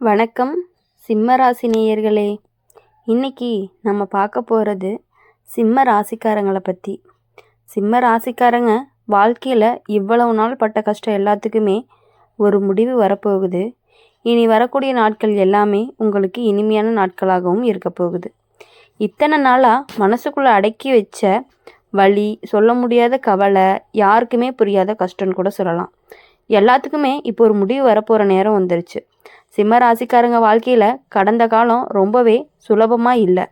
வணக்கம் சிம்ம ராசி நேயர்களே. இன்னைக்கு நம்ம பார்க்க போகிறது சிம்ம ராசிக்காரங்களை பற்றி. சிம்ம ராசிக்காரங்க வாழ்க்கையில் இவ்வளவு நாள் பட்ட கஷ்டம் எல்லாத்துக்குமே ஒரு முடிவு வரப்போகுது. இனி வரக்கூடிய நாட்கள் எல்லாமே உங்களுக்கு இனிமையான நாட்களாகவும் இருக்க போகுது. இத்தனை நாளாக மனசுக்குள்ளே அடக்கி வச்ச வலி, சொல்ல முடியாத கவலை, யாருக்குமே புரியாத கஷ்டம்னு கூட சொல்லலாம், எல்லாத்துக்குமே இப்போ ஒரு முடிவு வரப்போகிற நேரம் வந்துருச்சு. சிம்ம ராசிக்காரங்க வாழ்க்கையில் கடந்த காலம் ரொம்பவே சுலபமாக இல்லை.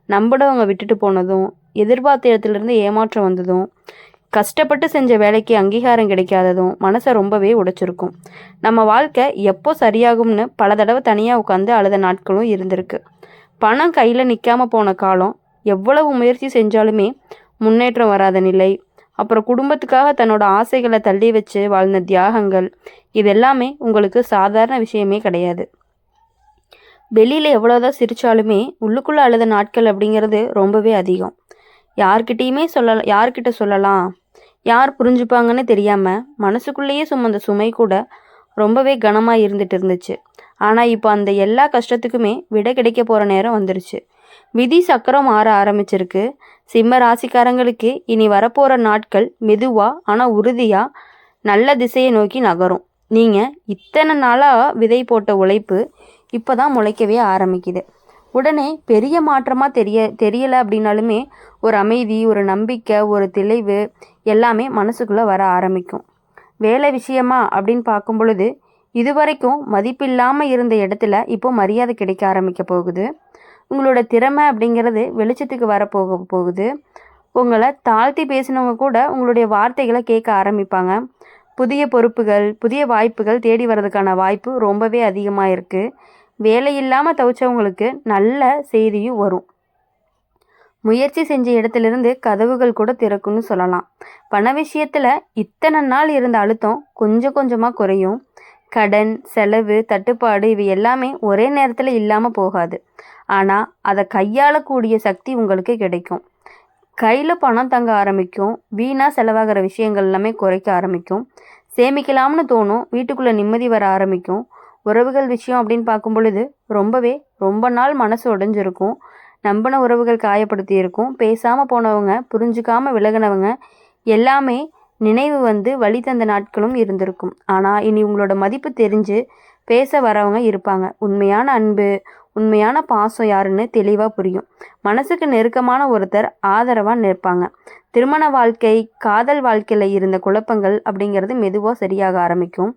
நம்பினவங்க விட்டுட்டு போனதும், எதிர்பார்த்த இடத்துலேருந்து ஏமாற்றம் வந்ததும், கஷ்டப்பட்டு செஞ்ச வேலைக்கு அங்கீகாரம் கிடைக்காததும் மனசை ரொம்பவே உடைச்சிருக்கும். நம்ம வாழ்க்கை எப்போ சரியாகும்னு பல தடவை தனியாக உட்காந்து அழுத நாட்களும் இருந்திருக்கு. பணம் கையில் நிற்காம போன காலம், எவ்வளவு முயற்சி செஞ்சாலுமே முன்னேற்றம் வராத நிலை, அப்புறம் குடும்பத்துக்காக தன்னோட ஆசைகளை தள்ளி வச்சு வாழ்ந்த தியாகங்கள், இதெல்லாமே உங்களுக்கு சாதாரண விஷயமே கிடையாது. வெளியில் எவ்வளோதான் சிரித்தாலுமே உள்ளுக்குள்ளே அழுத நாட்கள் அப்படிங்கிறது ரொம்பவே அதிகம். யார்கிட்ட சொல்லலாம், யார் புரிஞ்சுப்பாங்கன்னு தெரியாமல் மனசுக்குள்ளேயே சுமந்த சுமை கூட ரொம்பவே கனமாக இருந்துட்டு இருந்துச்சு. ஆனால் இப்போ அந்த எல்லா கஷ்டத்துக்குமே விடை கிடைக்க போகிற நேரம் வந்துருச்சு. விதி சக்கரம் மாற ஆரம்பிச்சிருக்கு. சிம்ம ராசிக்காரங்களுக்கு இனி வரப்போகிற நாட்கள் மெதுவாக ஆனால் உறுதியாக நல்ல திசையை நோக்கி நகரும். நீங்கள் இத்தனை நாளாக விதை போட்ட உழைப்பு இப்போ தான் முளைக்கவே ஆரம்பிக்குது. உடனே பெரிய மாற்றமாக தெரியலை அப்படின்னாலுமே ஒரு அமைதி, ஒரு நம்பிக்கை, ஒரு தெளிவு எல்லாமே மனசுக்குள்ளே வர ஆரம்பிக்கும். வேலை விஷயமா அப்படின்னு பார்க்கும் பொழுது இதுவரைக்கும் மதிப்பில்லாமல் இருந்த இடத்துல இப்போ மரியாதை கிடைக்க ஆரம்பிக்க போகுது. உங்களோட திறமை அப்படிங்கிறது வெளிச்சத்துக்கு போகுது. உங்களை தாழ்த்தி பேசினவங்க கூட உங்களுடைய வார்த்தைகளை கேட்க ஆரம்பிப்பாங்க. புதிய பொறுப்புகள், புதிய வாய்ப்புகள் தேடி வர்றதுக்கான வாய்ப்பு ரொம்பவே அதிகமாக இருக்குது. வேலை இல்லாமல் தவிச்சவங்களுக்கு நல்ல செய்தியும் வரும். முயற்சி செஞ்ச இடத்துலேருந்து கதவுகள் கூட திறக்கும்னு சொல்லலாம். பண விஷயத்தில் இத்தனை நாள் இருந்த அழுத்தம் கொஞ்சம் கொஞ்சமாக குறையும். கடன், செலவு, தட்டுப்பாடு இவை எல்லாமே ஒரே நேரத்தில் இல்லாமல் போகாது. ஆனால் அதை கையாளக்கூடிய சக்தி உங்களுக்கு கிடைக்கும். கையில் பணம் தங்க ஆரம்பிக்கும். வீணாக செலவாகிற விஷயங்கள் எல்லாமே குறைக்க ஆரம்பிக்கும். சேமிக்கலாம்னு தோணும். வீட்டுக்குள்ளே நிம்மதி வர ஆரம்பிக்கும். உறவுகள் விஷயம் அப்படின்னு பார்க்கும் பொழுது ரொம்ப நாள் மனசு உடைஞ்சிருக்கும். நம்பின உறவுகள் காயப்படுத்தி இருக்கும். பேசாமல் போனவங்க, புரிஞ்சுக்காமல் விலகினவங்க எல்லாமே நினைவு வந்து வழி தந்த நாட்களும் இருந்திருக்கும். ஆனால் இனி உங்களோட மதிப்பு தெரிஞ்சு பேச வரவங்க இருப்பாங்க. உண்மையான அன்பு, உண்மையான பாசம் யாருன்னு தெளிவாக புரியும். மனசுக்கு நெருக்கமான ஒருத்தர் ஆதரவாக நிற்பாங்க. திருமண வாழ்க்கை, காதல் வாழ்க்கையில் இருந்த குழப்பங்கள் அப்படிங்கிறது மெதுவாக சரியாக ஆரம்பிக்கும்.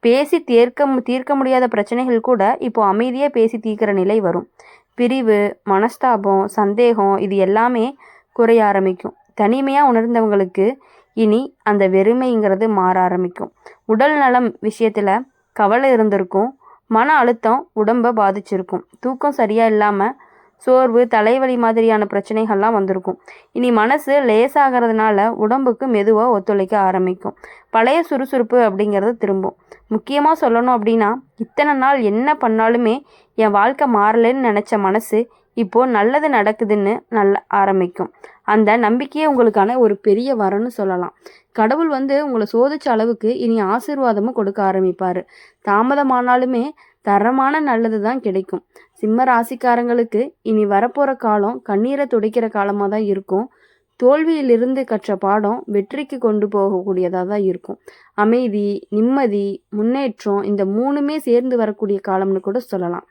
பேசி தீர்க்க முடியாத பிரச்சனைகள் கூட இப்போ அமைதியாக பேசி தீர்க்கிற நிலை வரும். பிரிவு, மனஸ்தாபம், சந்தேகம் இது எல்லாமே குறைய ஆரம்பிக்கும். தனிமையாக உணர்ந்தவங்களுக்கு இனி அந்த வெறுமைங்கிறது மாற ஆரம்பிக்கும். உடல் நலம் விஷயத்தில் கவலை இருந்திருக்கும். மன அழுத்தம் உடம்பை பாதிச்சிருக்கும். தூக்கம் சரியாக இல்லாமல் சோர்வு, தலைவலி மாதிரியான பிரச்சனைகள்லாம் வந்திருக்கும். இனி மனசு லேசாகிறதுனால உடம்புக்கு மெதுவாக ஒத்துழைக்க ஆரம்பிக்கும். பழைய சுறுசுறுப்பு அப்படிங்கிறது திரும்பும். முக்கியமாக சொல்லணும் அப்படின்னா, இத்தனை நாள் என்ன பண்ணாலுமே என் வாழ்க்கை மாறலைன்னு நினச்ச மனசு இப்போது நல்லது நடக்குதுன்னு ஆரம்பிக்கும். அந்த நம்பிக்கையே உங்களுக்கான ஒரு பெரிய வரன்னு சொல்லலாம். கடவுள் வந்து உங்களை சோதிச்ச அளவுக்கு இனி ஆசீர்வாதமும் கொடுக்க ஆரம்பிப்பார். தாமதமானாலுமே தரமான நல்லது தான் கிடைக்கும். சிம்ம ராசிக்காரங்களுக்கு இனி வரப்போகிற காலம் கண்ணீரை துடைக்கிற காலமாக தான் இருக்கும். தோல்வியிலிருந்து கற்ற பாடம் வெற்றிக்கு கொண்டு போகக்கூடியதாக தான் இருக்கும். அமைதி, நிம்மதி, முன்னேற்றம் இந்த மூணுமே சேர்ந்து வரக்கூடிய காலம்னு கூட சொல்லலாம்.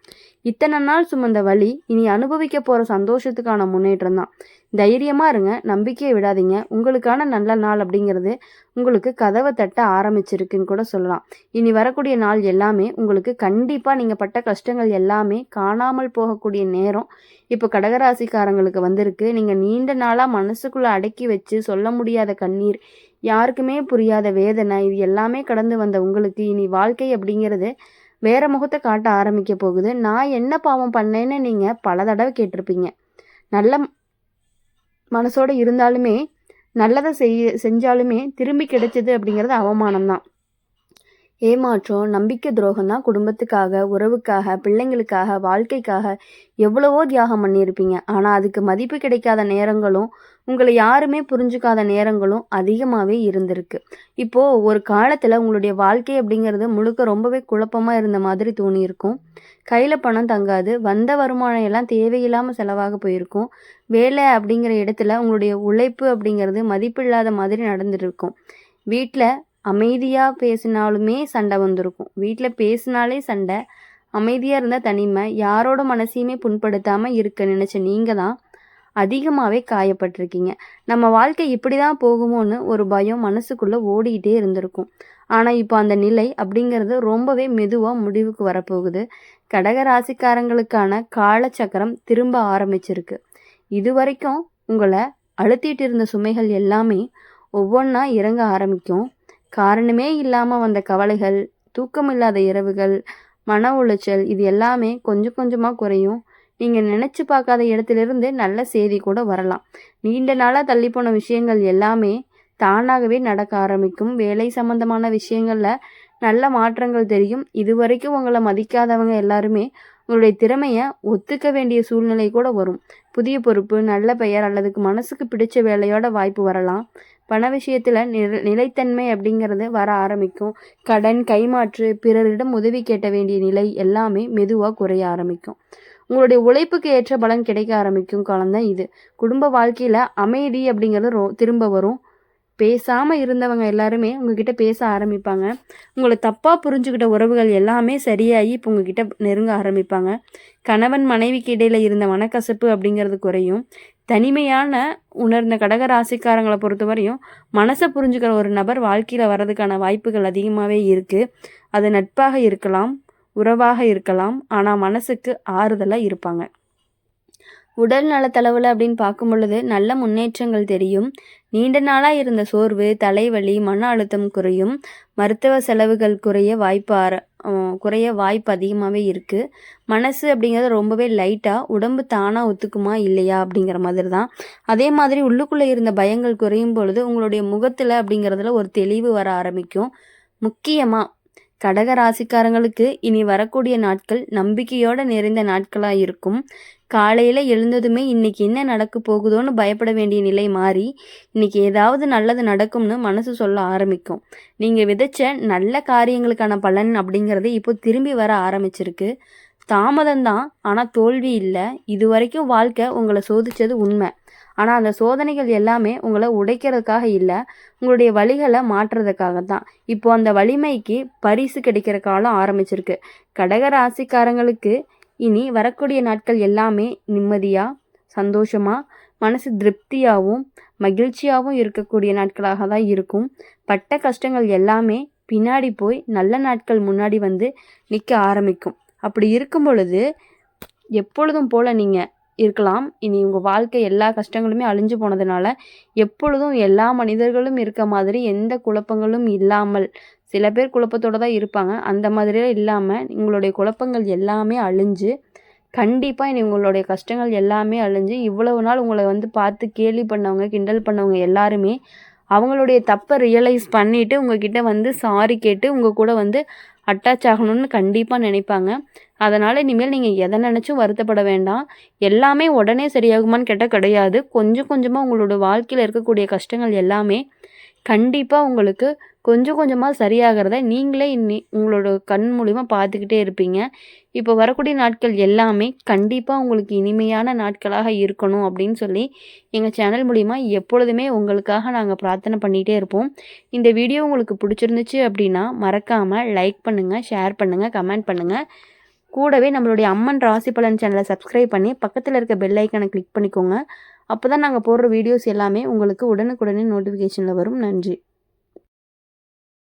இத்தனை நாள் சுமந்த வழி இனி அனுபவிக்க போகிற சந்தோஷத்துக்கான முன்னேற்றம் தான். தைரியமாக இருங்க, நம்பிக்கையை விடாதீங்க. உங்களுக்கான நல்ல நாள் அப்படிங்கிறது உங்களுக்கு கதவை தட்ட ஆரம்பிச்சிருக்குன்னு கூட சொல்லலாம். இனி வரக்கூடிய நாள் எல்லாமே உங்களுக்கு கண்டிப்பாக நீங்கள் பட்ட கஷ்டங்கள் எல்லாமே காணாமல் போகக்கூடிய நேரம் இப்போ கடகராசிக்காரங்களுக்கு வந்திருக்கு. நீங்கள் நீண்ட நாளாக மனசுக்குள்ளே அடக்கி வச்சு சொல்ல முடியாத கண்ணீர், யாருக்குமே புரியாத வேதனை, இது எல்லாமே கடந்து வந்த உங்களுக்கு இனி வாழ்க்கை அப்படிங்கிறது வேற முகத்தை காட்ட ஆரம்பிக்க போகுது. நான் என்ன பாவம் பண்ணேன்னு நீங்கள் பல தடவை கேட்டிருப்பீங்க. நல்ல மனசோடு இருந்தாலுமே, நல்லதை செஞ்சாலுமே திரும்பி கிடைச்சது அப்படிங்கிறது அவமானம்தான். ஏமாற்றம், நம்பிக்கை துரோகம் தான் குடும்பத்துக்காக, உறவுக்காக, பிள்ளைங்களுக்காக, வாழ்க்கைக்காக எவ்வளவோ தியாகம் பண்ணியிருப்பீங்க. ஆனா அதுக்கு மதிப்பு கிடைக்காத நேரங்களும், உங்கள யாருமே புரிஞ்சுக்காத நேரங்களும் அதிகமாவே இருந்திருக்கு. இப்போ ஒரு காலத்துல உங்களுடைய வாழ்க்கை அப்படிங்கிறது முழுக்க ரொம்பவே குழப்பமா இருந்த மாதிரி தோணியிருக்கும். கையில பணம் தங்காது, வந்த வருமானம் எல்லாம் தேவையில்லாம செலவாக போயிருக்கும். வேலை அப்படிங்கிற இடத்துல உங்களுடைய உழைப்பு அப்படிங்கிறது மதிப்பில்லாத மாதிரி நடந்துருக்கும். வீட்ல அமைதியா பேசினாலுமே சண்டை வந்திருக்கும். வீட்ல பேசினாலே சண்டை, அமைதியா இருந்தா தனிமை, யாரோட மனசையுமே புண்படுத்தாம இருக்க நினைச்ச நீங்க தான் அதிகமாவே காயப்பட்டிருக்கீங்க. நம்ம வாழ்க்கை இப்படி தான் போகுமோன்னு ஒரு பயம் மனசுக்குள்ள ஓடிக்கிட்டே இருந்திருக்கும். ஆனா இப்போ அந்த நிலை அப்படிங்கிறது ரொம்பவே மெதுவா முடிவுக்கு வரப்போகுது. கடக ராசிக்காரங்களுக்கான காலச்சக்கரம் திரும்ப ஆரம்பிச்சிருக்கு. இதுவரைக்கும் உங்களை அழுத்திட்டு இருந்த சுமைகள் எல்லாமே ஒவ்வொன்றா இறங்க ஆரம்பிக்கும். காரணமே இல்லாம வந்த கவலைகள், தூக்கமில்லாத இரவுகள், மன உளைச்சல் இது எல்லாமே கொஞ்சம் கொஞ்சமா குறையும். நீங்க நினைச்சு பார்க்காத இடத்திலிருந்து நல்ல செய்தி கூட வரலாம். நீண்ட நாளா தள்ளிப்போன விஷயங்கள் எல்லாமே தானாகவே நடக்க ஆரம்பிக்கும். வேலை சம்பந்தமான விஷயங்கள்ல நல்ல மாற்றங்கள் தெரியும். இதுவரைக்கும் உங்களை மதிக்காதவங்க எல்லாருமே உங்களுடைய திறமைய ஒத்துக்க வேண்டிய சூழ்நிலை கூட வரும். புதிய பொறுப்பு, நல்ல பெயர் அல்லதுக்கு மனசுக்கு பிடிச்ச வேலையோட வாய்ப்பு வரலாம். பண விஷயத்துல நிலைத்தன்மை அப்படிங்கிறது வர ஆரம்பிக்கும். கடன், கைமாற்று, பிறரிடம் உதவி கேட்ட வேண்டிய நிலை எல்லாமே மெதுவா குறைய ஆரம்பிக்கும். உங்களுடைய உழைப்புக்கு ஏற்ற பலன் கிடைக்க ஆரம்பிக்கும் காலம்தான் இது. குடும்ப வாழ்க்கையில அமைதி அப்படிங்கிறது திரும்ப வரும். பேசாம இருந்தவங்க எல்லாருமே உங்ககிட்ட பேச ஆரம்பிப்பாங்க. உங்களை தப்பா புரிஞ்சுக்கிட்ட உறவுகள் எல்லாமே சரியாகி இப்போ உங்ககிட்ட நெருங்க ஆரம்பிப்பாங்க. கணவன் மனைவிக்கு இடையில இருந்த மனக்கசப்பு அப்படிங்கிறது குறையும். தனிமையான உணர்ந்த கடக ராசிக்காரங்களை பொறுத்த வரையும் மனசை புரிஞ்சுக்கிற ஒரு நபர் வாழ்க்கையில் வர்றதுக்கான வாய்ப்புகள் அதிகமாகவே இருக்குது. அது நட்பாக இருக்கலாம், உறவாக இருக்கலாம், ஆனால் மனசுக்கு ஆறுதலாக இருப்பாங்க. உடல் நலத்தளவில் அப்படின்னு பார்க்கும் பொழுது நல்ல முன்னேற்றங்கள் தெரியும். நீண்ட நாளாக இருந்த சோர்வு, தலைவலி, மன அழுத்தம் குறையும். மருத்துவ செலவுகள் குறைய வாய்ப்பு அதிகமாகவே இருக்குது. மனசு அப்படிங்கிறது ரொம்பவே லைட்டாக, உடம்பு தானாக ஒத்துக்குமா இல்லையா அப்படிங்கிற மாதிரி தான். அதே மாதிரி உள்ளுக்குள்ளே இருந்த பயங்கள் குறையும் பொழுது உங்களுடைய முகத்தில் அப்படிங்கிறதுல ஒரு தெளிவு வர ஆரம்பிக்கும். முக்கியமாக கடக ராசிக்காரங்களுக்கு இனி வரக்கூடிய நாட்கள் நம்பிக்கையோட நிறைந்த நாட்களாக இருக்கும். காலையில் எழுந்ததுமே இன்னைக்கு என்ன நடக்க போகுதோன்னு பயப்பட வேண்டிய நிலை மாறி இன்னைக்கு ஏதாவது நல்லது நடக்கும்னு மனசு சொல்ல ஆரம்பிக்கும். நீங்கள் விதைச்ச நல்ல காரியங்களுக்கான பலன் அப்படிங்கிறது இப்போ திரும்பி வர ஆரம்பிச்சிருக்கு. தாமதம்தான், ஆனால் தோல்வி இல்லை. இது வரைக்கும் வாழ்க்கை உங்களை சோதிச்சது உண்மை. ஆனால் அந்த சோதனைகள் எல்லாமே உங்களை உடைக்கிறதுக்காக இல்லை, உங்களுடைய வழிகளை மாற்றுறதுக்காக தான். இப்போ அந்த வலிமைக்கு பரிசு கிடைக்கிற காலம் ஆரம்பிச்சிருக்கு. கடக ராசிக்காரங்களுக்கு இனி வரக்கூடிய நாட்கள் எல்லாமே நிம்மதியாக, சந்தோஷமாக, மனசு திருப்தியாகவும் மகிழ்ச்சியாகவும் இருக்கக்கூடிய நாட்களாக தான் இருக்கும். பட்ட கஷ்டங்கள் எல்லாமே பின்னாடி போய் நல்ல நாட்கள் முன்னாடி வந்து நிற்க ஆரம்பிக்கும். அப்படி இருக்கும் பொழுது எப்பொழுதும் போல் நீங்கள் இருக்கலாம். இனி உங்கள் வாழ்க்கை எல்லா கஷ்டங்களுமே அழிஞ்சு போனதுனால எப்பொழுதும் எல்லா மனிதர்களும் இருக்க மாதிரி எந்த குழப்பங்களும் இல்லாமல், சில பேர் குழப்பத்தோடு தான் இருப்பாங்க, அந்த மாதிரியே இல்லாமல் உங்களுடைய குழப்பங்கள் எல்லாமே அழிஞ்சு கண்டிப்பாக இனி உங்களுடைய கஷ்டங்கள் எல்லாமே அழிஞ்சு இவ்வளவு நாள் உங்களை பார்த்து கேலி பண்ணவங்க, கிண்டல் பண்ணவங்க எல்லாருமே அவங்களுடைய தப்பை ரியலைஸ் பண்ணிவிட்டு உங்ககிட்ட சாரி கேட்டு உங்கள் கூட அட்டாச் ஆகணும்னு கண்டிப்பாக நினைப்பாங்க. அதனால் இனிமேல் நீங்கள் எதை நினச்சும் வருத்தப்பட வேண்டாம். எல்லாமே உடனே சரியாகுமான்னு கேட்டால் கிடையாது. கொஞ்சம் கொஞ்சமாக உங்களோட வாழ்க்கையில் இருக்கக்கூடிய கஷ்டங்கள் எல்லாமே கண்டிப்பாக உங்களுக்கு கொஞ்சம் கொஞ்சமாக சரியாகிறத நீங்களே உங்களோட கண் மூலிமா பார்த்துக்கிட்டே இருப்பீங்க. இப்போ வரக்கூடிய நாட்கள் எல்லாமே கண்டிப்பாக உங்களுக்கு இனிமையான நாட்களாக இருக்கணும் அப்படின்னு சொல்லி எங்கள் சேனல் மூலிமா எப்பொழுதுமே உங்களுக்காக நாங்கள் பிரார்த்தனை பண்ணிகிட்டே இருப்போம். இந்த வீடியோ உங்களுக்கு பிடிச்சிருந்துச்சு அப்படின்னா மறக்காமல் லைக் பண்ணுங்கள், ஷேர் பண்ணுங்கள், கமெண்ட் பண்ணுங்கள். கூடவே நம்மளுடைய அம்மன் ராசி பலன் சேனலை சப்ஸ்கிரைப் பண்ணி பக்கத்தில் இருக்க பெல் ஐக்கானை கிளிக் பண்ணிக்கோங்க. அப்போ தான் நாங்கள் போடுற வீடியோஸ் எல்லாமே உங்களுக்கு உடனுக்குடனே நோட்டிஃபிகேஷனில் வரும். நன்றி.